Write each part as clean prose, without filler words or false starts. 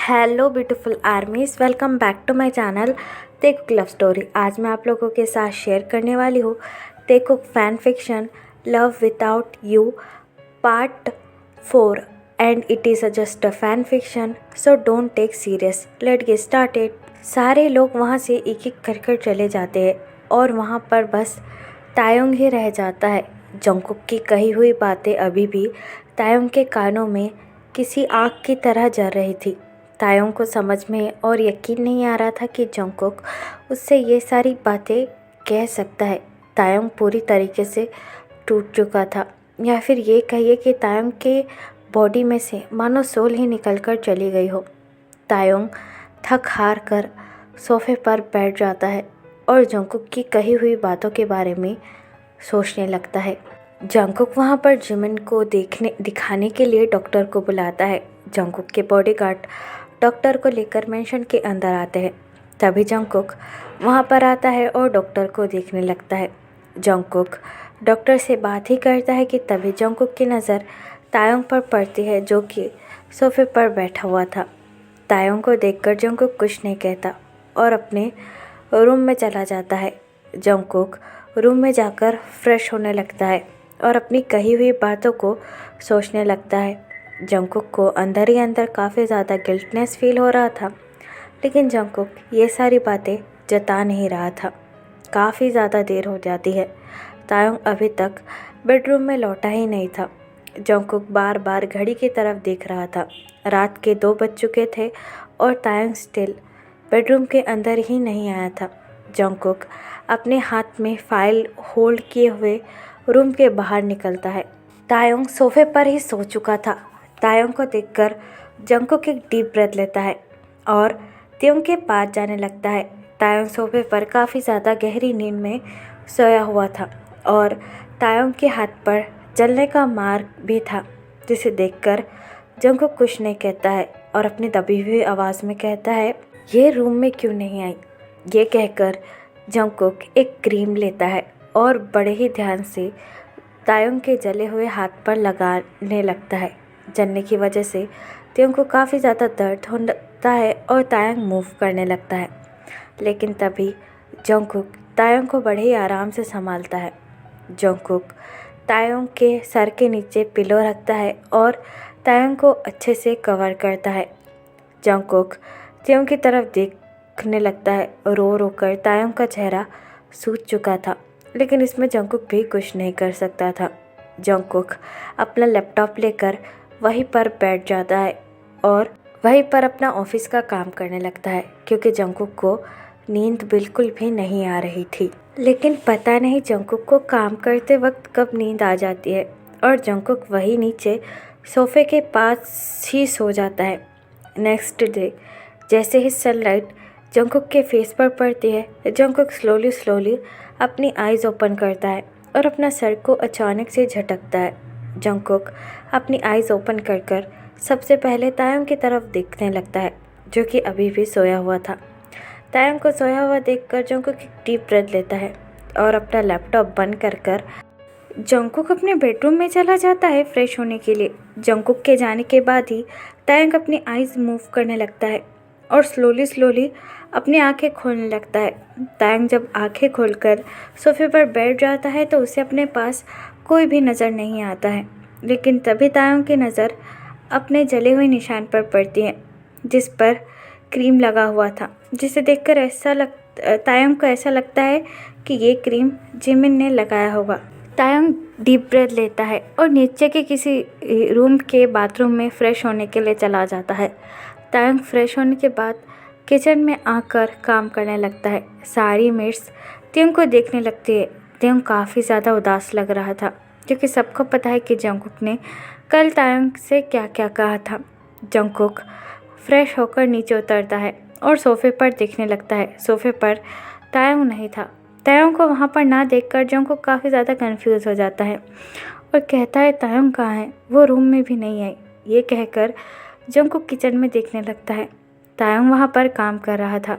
Hello beautiful armies, welcome back to my channel Taekook love story. आज मैं आप लोगों के साथ शेयर करने वाली हूँ Taekook fan fiction love without you part 4 and it is just a fan fiction, so don't take serious, let get started. सारे लोग वहाँ से एक एक कर चले जाते हैं और वहाँ पर बस तायोंग ही रह जाता है। जंगकुक की कही हुई बातें अभी भी तायोंग के कानों में किसी आग की तरह जल रही थी। तायोंग को समझ में और यकीन नहीं आ रहा था कि जंगकुक उससे ये सारी बातें कह सकता है। तायोंग पूरी तरीके से टूट चुका था, या फिर ये कहिए कि तायोंग के बॉडी में से मानो सोल ही निकलकर चली गई हो। तायोंग थक हार कर सोफे पर बैठ जाता है और जंगकुक की कही हुई बातों के बारे में सोचने लगता है। जंगकुक वहाँ पर जिमिन को दिखाने के लिए डॉक्टर को बुलाता है। जंगकुक के बॉडीगार्ड डॉक्टर को लेकर मेंशन के अंदर आते हैं। तभी जंगकुक वहाँ पर आता है और डॉक्टर को देखने लगता है। जंगकुक डॉक्टर से बात ही करता है कि तभी जंगकुक की नज़र तायोंग पर पड़ती है, जो कि सोफे पर बैठा हुआ था। तायोंग को देखकर जंगकुक कुछ नहीं कहता और अपने रूम में चला जाता है। जंगकुक रूम में जाकर फ्रेश होने लगता है और अपनी कही हुई बातों को सोचने लगता है। जंगकुक को अंदर ही अंदर काफ़ी ज़्यादा गिल्टनेस फील हो रहा था, लेकिन जंगकुक ये सारी बातें जता नहीं रहा था। काफ़ी ज़्यादा देर हो जाती है। तायोंग अभी तक बेडरूम में लौटा ही नहीं था। जंगकुक बार बार घड़ी की तरफ देख रहा था। रात के 2 बज चुके थे और तायोंग स्टिल बेडरूम के अंदर ही नहीं आया था। जंगकुक अपने हाथ में फाइल होल्ड किए हुए रूम के बाहर निकलता है। तायोंग सोफे पर ही सो चुका था। तायोंग को देखकर जंगकुक एक डीप ब्रेथ लेता है और तायोंग के पास जाने लगता है। तायोंग सोफे पर काफ़ी ज़्यादा गहरी नींद में सोया हुआ था और तायोंग के हाथ पर जलने का मार्क भी था, जिसे देखकर जंगकुक कुछ नहीं कहता है और अपनी दबी हुई आवाज़ में कहता है, ये रूम में क्यों नहीं आई। ये कहकर जंगकुक एक क्रीम लेता है और बड़े ही ध्यान से तायोंग के जले हुए हाथ पर लगाने लगता है। जलने की वजह से तायोंग को काफ़ी ज़्यादा दर्द होता है और तायोंग मूव करने लगता है, लेकिन तभी जंगकुक तायोंग को बड़े ही आराम से संभालता है। जंगकुक तायोंग के सर के नीचे पिलो रखता है और तायोंग को अच्छे से कवर करता है। जंगकुक तायोंग की तरफ देखने लगता है। रो रो कर तायोंग का चेहरा सूज चुका था, लेकिन इसमें जंगकुक भी कुछ नहीं कर सकता था। जंगकुक अपना लैपटॉप लेकर वहीं पर बैठ जाता है और वहीं पर अपना ऑफिस का काम करने लगता है, क्योंकि जंगकुक को नींद बिल्कुल भी नहीं आ रही थी। लेकिन पता नहीं जंगकुक को काम करते वक्त कब नींद आ जाती है और जंगकुक वहीं नीचे सोफे के पास ही सो जाता है। नेक्स्ट डे जैसे ही सनलाइट जंगकुक के फेस पर पड़ती है, जंगकुक स्लोली अपनी आइज़ ओपन करता है और अपना सर को अचानक से झटकता है। जंगकुक अपनी आइज़ ओपन कर सबसे पहले तायोंग की तरफ देखने लगता है, जो कि अभी भी सोया हुआ था। तायोंग को सोया हुआ देखकर जंगकुक एक डीप ब्रेथ लेता है और अपना लैपटॉप बंद कर जंगकुक अपने बेडरूम में चला जाता है फ्रेश होने के लिए। जंगकुक के जाने के बाद ही तायोंग अपनी आइज़ मूव करने लगता है और स्लोली अपनी आंखें खोलने लगता है। तायोंग जब आंखें खोलकर सोफे पर बैठ जाता है तो उसे अपने पास कोई भी नज़र नहीं आता है, लेकिन तभी तायोंग की नज़र अपने जले हुए निशान पर पड़ती है, जिस पर क्रीम लगा हुआ था, जिसे देखकर तायोंग को ऐसा लगता है कि ये क्रीम जिमिन ने लगाया होगा। तायोंग डीप ब्रेथ लेता है और नीचे के किसी रूम के बाथरूम में फ़्रेश होने के लिए चला जाता है। तायोंग फ्रेश होने के बाद किचन में आकर काम करने लगता है। सारी मेट्स तायोंग को देखने लगती है। तायोंग काफ़ी ज़्यादा उदास लग रहा था, क्योंकि सबको पता है कि जंगकुक ने कल तायोंग से क्या क्या कहा था। जंगकुक फ्रेश होकर नीचे उतरता है और सोफे पर देखने लगता है। सोफे पर तायोंग नहीं था। तायोंग को वहाँ पर ना देखकर जंगकुक काफ़ी ज़्यादा कंफ्यूज हो जाता है और कहता है, तायोंग कहाँ है, वो रूम में भी नहीं आई। ये कहकर जंगकुक किचन में देखने लगता है। तायोंग वहाँ पर काम कर रहा था।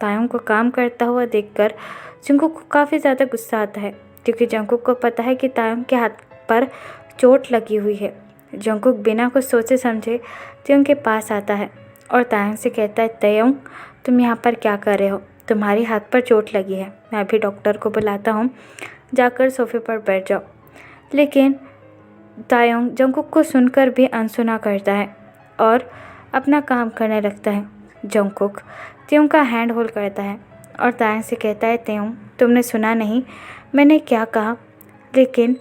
तायोंग को काम करता हुआ देखकर जंगकुक को काफ़ी ज़्यादा गुस्सा आता है, क्योंकि जंगकुक को पता है कि तायोंग के हाथ पर चोट लगी हुई है। जंगकुक बिना कुछ सोचे समझे तायोंग के पास आता है और तायंग से कहता है, तायंग तुम यहाँ पर क्या कर रहे हो? तुम्हारे हाथ पर चोट लगी है, मैं अभी डॉक्टर को बुलाता हूँ, जाकर सोफे पर बैठ जाओ। लेकिन तायंग जंगकुक को सुनकर भी अनसुना करता है और अपना काम करने लगता है। जंगकुक तायंग का हैंड होल्ड करता है और तायंग से कहता है, तायंग तुमने सुना नहीं मैंने क्या कहा? लेकिन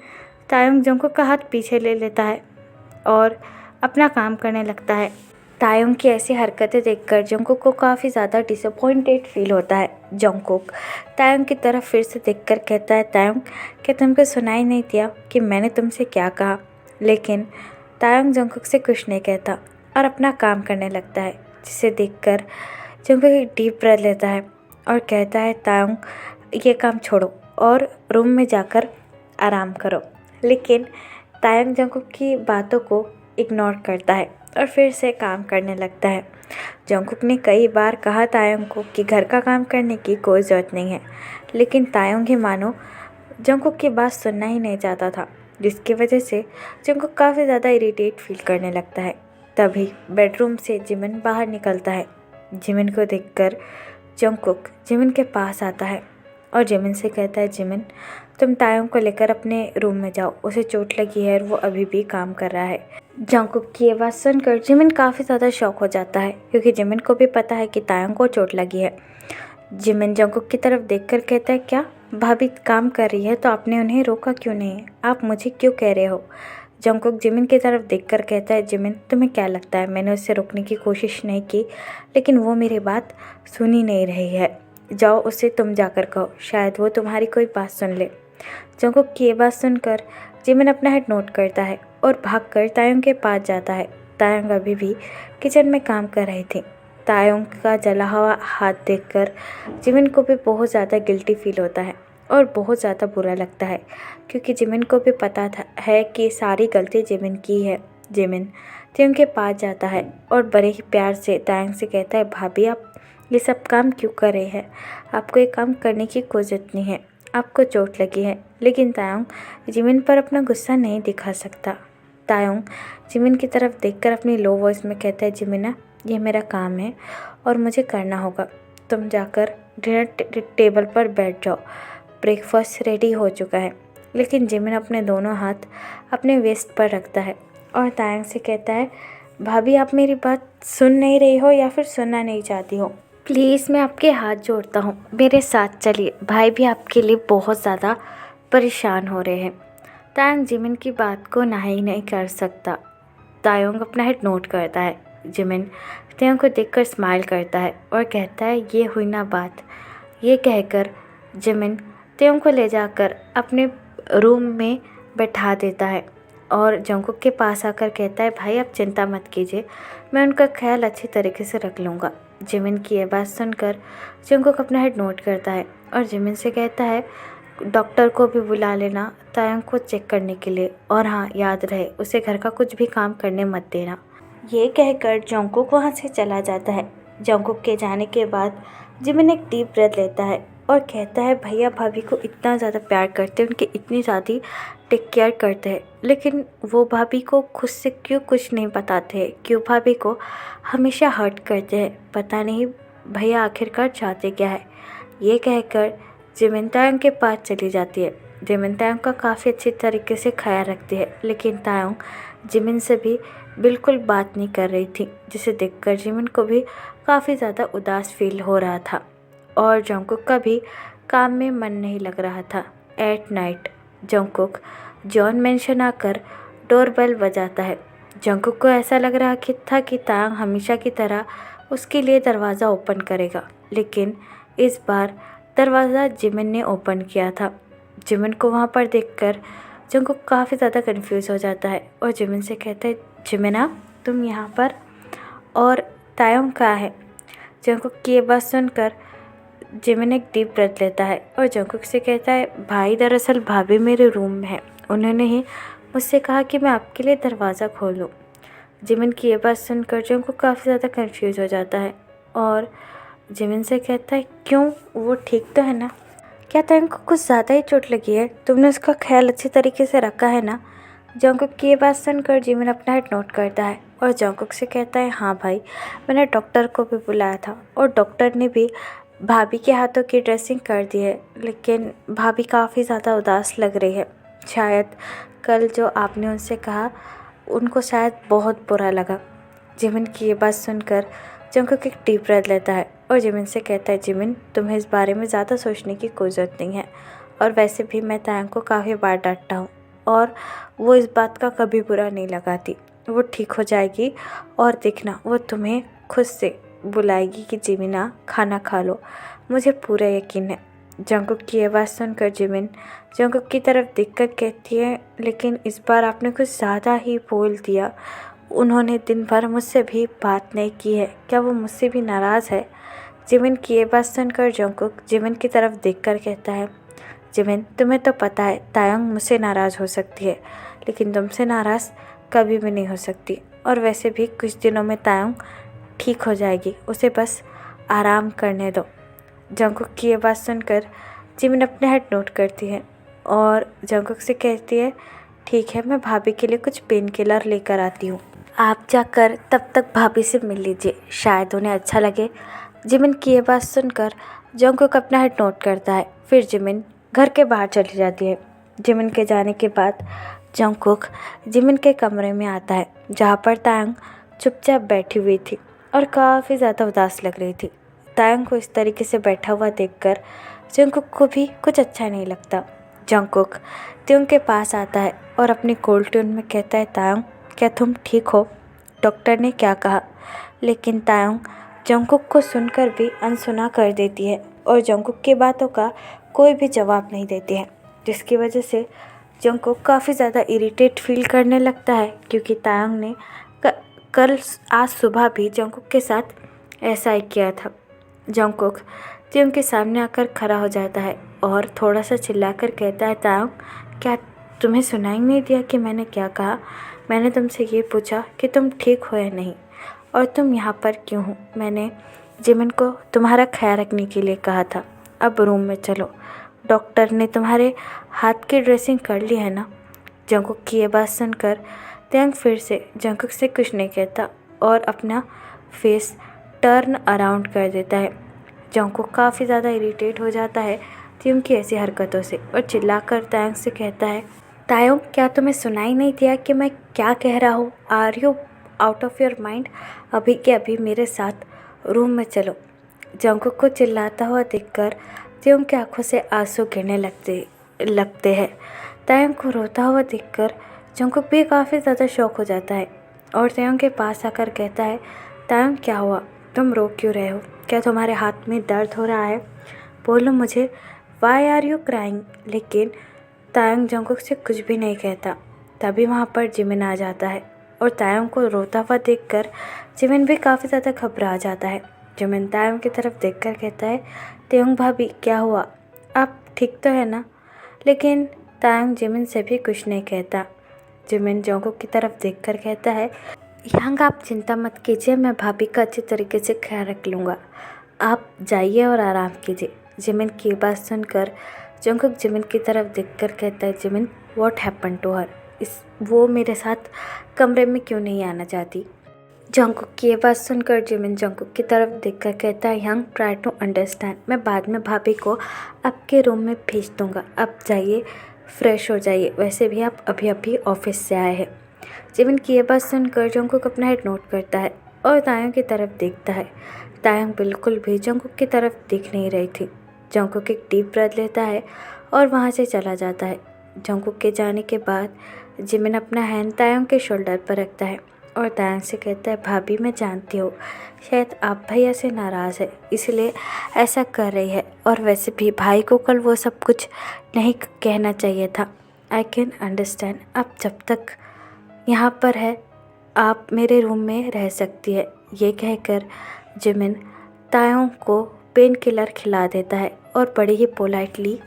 तायंग जंगकुक का हाथ पीछे ले लेता है और अपना काम करने लगता है। तायंग की ऐसी हरकतें देखकर जंगकुक को काफ़ी ज़्यादा डिसअपॉइंटेड फील होता है। जंगकुक तायंग की तरफ फिर से देखकर कहता है, तायंग क्या तुमको सुनाई नहीं दिया कि मैंने तुमसे क्या कहा? लेकिन तायंग जंगकुक से कुछ नहीं कहता और अपना काम करने लगता है, जिसे देखकर जंगकुक एक डीप ब्रेथ लेता है और कहता है, तायंग ये काम छोड़ो और रूम में जाकर आराम करो। लेकिन तायंग जंगकुक की बातों को इग्नोर करता है और फिर से काम करने लगता है। जंगकुक ने कई बार कहा तायंग को कि घर का काम करने की कोई ज़रूरत नहीं है, लेकिन तायंग ही मानो जंगकुक की बात सुनना ही नहीं चाहता था, जिसकी वजह से जंगकुक काफ़ी ज़्यादा इरिटेट फील करने लगता है। तभी बेडरूम से जिमिन बाहर निकलता है। जिमिन को देखकर जंगकुक जिमिन के पास आता है और जिमिन से कहता है, जिमिन तुम तायंग को लेकर अपने रूम में जाओ, उसे चोट लगी है और वो अभी भी काम कर रहा है। जंगकुक की ये बात सुनकर जिमिन काफ़ी ज़्यादा शॉक हो जाता है, क्योंकि जिमिन को भी पता है कि तायंग को चोट लगी है। जिमिन जंगकुक की तरफ देखकर कहता है, क्या भाभी काम कर रही है तो आपने उन्हें रोका क्यों नहीं? आप मुझे क्यों कह रहे हो? जंगकुक जिमिन की तरफ देखकर कहता है, जिमिन तुम्हें क्या लगता है मैंने उसे रोकने की कोशिश नहीं की, लेकिन वो मेरी बात सुन ही नहीं रही है। जाओ उसे तुम जाकर कहो, शायद वो तुम्हारी कोई बात सुन ले। जंगकुक की ये बात सुनकर जिमिन अपना हेड नोट करता है और भागकर तायंग के पास जाता है। तायंग अभी भी किचन में काम कर रही थी। तायंग का जला हुआ हाथ देखकर जिमिन को भी बहुत ज़्यादा गिल्टी फील होता है और बहुत ज़्यादा बुरा लगता है, क्योंकि जिमिन को भी पता है कि सारी गलती जिमिन की है। जिमिन तायंग के पास जाता है और बड़े ही प्यार से तायंग से कहता है, भाभी आप ये सब काम क्यों कर रहे हैं? आपको ये काम करने की कोई ज़रूरत नहीं है, आपको चोट लगी है। लेकिन तायंग जिमिन पर अपना गुस्सा नहीं दिखा सकता। तायंग जिमिन की तरफ देखकर अपनी लो वॉइस में कहता है, जिमिना ये मेरा काम है और मुझे करना होगा, तुम जाकर डिनर टेबल पर बैठ जाओ, ब्रेकफास्ट रेडी हो चुका है। लेकिन जिमिन अपने दोनों हाथ अपने वेस्ट पर रखता है और तायंग से कहता है, भाभी आप मेरी बात सुन नहीं रही हो या फिर सुनना नहीं चाहती हो? प्लीज़ मैं आपके हाथ जोड़ता हूँ, मेरे साथ चलिए, भाई भी आपके लिए बहुत ज़्यादा परेशान हो रहे हैं। तायंग जिमिन की बात को ना ही नहीं कर सकता। तायंग अपना हेड नोट करता है। जिमिन तायंग को देखकर स्माइल करता है और कहता है, ये हुई ना बात। ये कहकर जिमिन तायंग को ले जाकर अपने रूम में बैठा देता है और जंगकुक के पास आकर कहता है, भाई आप चिंता मत कीजिए, मैं उनका ख्याल अच्छी तरीके से रख लूँगा। जिमिन की ये बात सुनकर जंगकुक अपना हेड नोट करता है और जिमिन से कहता है, डॉक्टर को भी बुला लेना तायंग को चेक करने के लिए, और हाँ याद रहे उसे घर का कुछ भी काम करने मत देना। ये कहकर जंगकुक वहाँ से चला जाता है। जंगकुक के जाने के बाद जिमिन एक डीप ब्रेथ लेता है और कहता है, भैया भाभी को इतना ज़्यादा प्यार करते हैं, उनकी इतनी ज़्यादा टेक केयर करते हैं, लेकिन वो भाभी को खुद से क्यों कुछ नहीं बताते हैं, क्यों भाभी को हमेशा हर्ट करते हैं, पता नहीं भैया आखिरकार चाहते क्या है। ये कहकर जिमिन तायंग के पास चली जाती है। जिमिन तायंग का काफ़ी अच्छी तरीके से ख्याल रखती है, लेकिन तायंग जिमिन से भी बिल्कुल बात नहीं कर रही थी, जिसे देखकर जिमिन को भी काफ़ी ज़्यादा उदास फील हो रहा था और जंगकुक का भी काम में मन नहीं लग रहा था। At night Jungkook John mention आकर डोरबेल बजाता है। जंगकुक को ऐसा लग रहा था कि तायंग हमेशा की तरह उसके लिए दरवाज़ा ओपन करेगा, लेकिन इस बार दरवाज़ा जिमिन ने ओपन किया था। जिमिन को वहाँ पर देखकर जंगकुक काफ़ी ज़्यादा कंफ्यूज हो जाता है और जिमिन से कहता है, जिमिना तुम यहाँ पर, और तायंग कहाँ है? जंगकुक की ये बात सुनकर जिमिन एक डीप ब्रेथ लेता है और जंगकुक से कहता है, भाई दरअसल भाभी मेरे रूम में है, उन्होंने ही मुझसे कहा कि मैं आपके लिए दरवाज़ा खोलूं। जिमिन की ये बात सुनकर जंगकुक काफ़ी ज़्यादा कंफ्यूज हो जाता है और जिमिन से कहता है, क्यों, वो ठीक तो है ना? क्या तायंग को कुछ ज़्यादा ही चोट लगी है? तुमने उसका ख्याल अच्छी तरीके से रखा है ना? जंगकुक की ये बात सुनकर जिमिन अपना हेड नोट करता है और जंगकुक से कहता है हाँ भाई, मैंने डॉक्टर को भी बुलाया था और डॉक्टर ने भी भाभी के हाथों की ड्रेसिंग कर दी है, लेकिन भाभी काफ़ी ज़्यादा उदास लग रही है। शायद कल जो आपने उनसे कहा उनको शायद बहुत बुरा लगा। जिमिन की ये बात सुनकर जंगकुक एक डीप ब्रेथ लेता है और जिमिन से कहता है जिमिन, तुम्हें इस बारे में ज़्यादा सोचने की कोई ज़रूरत नहीं है, और वैसे भी मैं तायंग को काफ़ी बार डांटता हूँ और वो इस बात का कभी बुरा नहीं लगाती। वो ठीक हो जाएगी और देखना वो तुम्हें खुद से बुलाएगी कि जिमिना खाना खा लो, मुझे पूरा यकीन है। जंगकुक की ये बात सुनकर जिमिन जंगकुक की तरफ देखकर कहती है लेकिन इस बार आपने कुछ ज़्यादा ही बोल दिया। उन्होंने दिन भर मुझसे भी बात नहीं की है, क्या वो मुझसे भी नाराज़ है? जिमिन की ये बात सुनकर जंगकुक जिमिन की तरफ देखकर कहता है जिमिन, तुम्हें तो पता है तायंग मुझसे नाराज़ हो सकती है, लेकिन तुमसे नाराज़ कभी भी नहीं हो सकती, और वैसे भी कुछ दिनों में तायंग ठीक हो जाएगी, उसे बस आराम करने दो। जंगकुक की ये बात सुनकर जिमिन अपने हेड नोट करती है और जंगकुक से कहती है ठीक है, मैं भाभी के लिए कुछ पेन किलर लेकर आती हूँ, आप जाकर तब तक भाभी से मिल लीजिए, शायद उन्हें अच्छा लगे। जिमिन की ये बात सुनकर जंगकुक अपना हेड नोट करता है। फिर जिमिन घर के बाहर चली जाती है। जिमिन के जाने के बाद जंगकुक जिमिन के कमरे में आता है जहाँ पर तायंग चुपचाप बैठी हुई थी और काफ़ी ज़्यादा उदास लग रही थी। तायंग को इस तरीके से बैठा हुआ देखकर जंगकुक को भी कुछ अच्छा नहीं लगता। जंगकुक त्योंग के पास आता है और अपनी कोल्ड ट्यून में कहता है तायंग, क्या तुम ठीक हो? डॉक्टर ने क्या कहा? लेकिन तायंग जंगकुक को सुनकर भी अनसुना कर देती है और जंगकुक की बातों का कोई भी जवाब नहीं देती है, जिसकी वजह से जंगकुक काफ़ी ज़्यादा इरिटेट फील करने लगता है क्योंकि तायंग ने कल आज सुबह भी जंगकुक के साथ ऐसा ही किया था। जंगकुक त्योंग के सामने आकर खड़ा हो जाता है और थोड़ा सा चिल्लाकर कहता है तायंग, क्या तुम्हें सुनाई नहीं दिया कि मैंने क्या कहा? मैंने तुमसे ये पूछा कि तुम ठीक हो या नहीं, और तुम यहाँ पर क्यों हो? मैंने जिमिन को तुम्हारा ख्याल रखने के लिए कहा था। अब रूम में चलो, डॉक्टर ने तुम्हारे हाथ की ड्रेसिंग कर ली है ना? जंगकुक की ये बात सुनकर तायंग फिर से जंगकुक से कुछ नहीं कहता और अपना फेस टर्न अराउंड कर देता है। जंगकुक काफ़ी ज़्यादा इरिटेट हो जाता है तायंग की ऐसी हरकतों से और चिल्लाकर तायंग से कहता है तायंग, क्या तुम्हें सुनाई नहीं दिया कि मैं क्या कह रहा हूँ? Are you out of your mind? अभी के अभी मेरे साथ रूम में चलो। जंगकुक को चिल्लाता हुआ देखकर तायंग की आंखों से आंसू गिरने लगते हैं। तायंग को रोता हुआ देखकर जंगकुक भी काफ़ी ज़्यादा शॉक हो जाता है और तायंग के पास आकर कहता है तायंग, क्या हुआ? तुम रो क्यों रहे हो? क्या तुम्हारे हाथ में दर्द हो रहा है? बोलो मुझे, वाई आर यू क्राइंग? लेकिन तायंग जंगकुक से कुछ भी नहीं कहता। तभी वहाँ पर जिमिन आ जाता है और तायंग को रोता हुआ देखकर जिमिन भी काफ़ी ज़्यादा घबरा जाता है। जिमिन तायंग की तरफ देखकर कहता है तायंग भाभी, क्या हुआ? आप ठीक तो है ना? लेकिन तायंग जिमिन से भी कुछ नहीं कहता। जिमिन जंगकुक की तरफ देखकर कहता है यांग, आप चिंता मत कीजिए, मैं भाभी का अच्छी तरीके से ख्याल रख लूँगा, आप जाइए और आराम कीजिए। जिमिन की बात सुनकर जंगकुक जिमिन की तरफ देखकर कहता है Jimin, what happen to her? वो मेरे साथ कमरे में क्यों नहीं आना चाहती? जंगकुक की ये बात सुनकर जिमिन जंगकुक की तरफ देखकर कहता है यंग, ट्राई टू अंडरस्टैंड, मैं बाद में भाभी को आपके रूम में भेज दूँगा, आप जाइए फ्रेश हो जाइए, वैसे भी आप अभी अभी ऑफिस से आए हैं। जिमिन की ये बात सुनकर जंगकुक अपना हेड नोट करता है और तायंग की तरफ देखता है। तायंग बिल्कुल भी जंगकुक की तरफ देख नहीं रही थी। जंगकुक एक डीप ब्रेथ लेता है और वहाँ से चला जाता है। जंगकुक के जाने के बाद जिमिन अपना हैंड तायंग के शोल्डर पर रखता है और तायंग से कहता है भाभी, मैं जानती हूँ शायद आप भैया से नाराज़ है इसलिए ऐसा कर रही है, और वैसे भी भाई को कल वो सब कुछ नहीं कहना चाहिए था। आई कैन अंडरस्टैंड, आप जब तक यहाँ पर है आप मेरे रूम में रह सकती है। ये कहकर जिमिन तायंग को पेन किलर खिला देता है और बड़ी ही पोलाइटली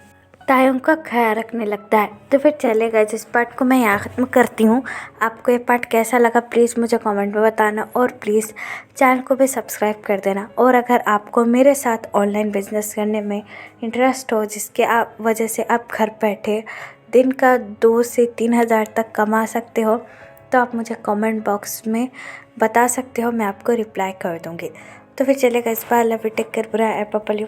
तायंग का ख्याल रखने लगता है। तो फिर चलेगा, जिस पार्ट को मैं यहाँ ख़त्म करती हूँ। आपको ये पार्ट कैसा लगा प्लीज़ मुझे कमेंट में बताना, और प्लीज़ चैनल को भी सब्सक्राइब कर देना। और अगर आपको मेरे साथ ऑनलाइन बिजनेस करने में इंटरेस्ट हो, जिसके वजह से आप घर बैठे दिन का 2 से 3 हज़ार तक कमा सकते हो, तो आप मुझे कमेंट बॉक्स में बता सकते हो, मैं आपको रिप्लाई कर दूँगी। तो फिर चलेगा, इस बार लव यू, टेक केयर, बुरा है पपल यू।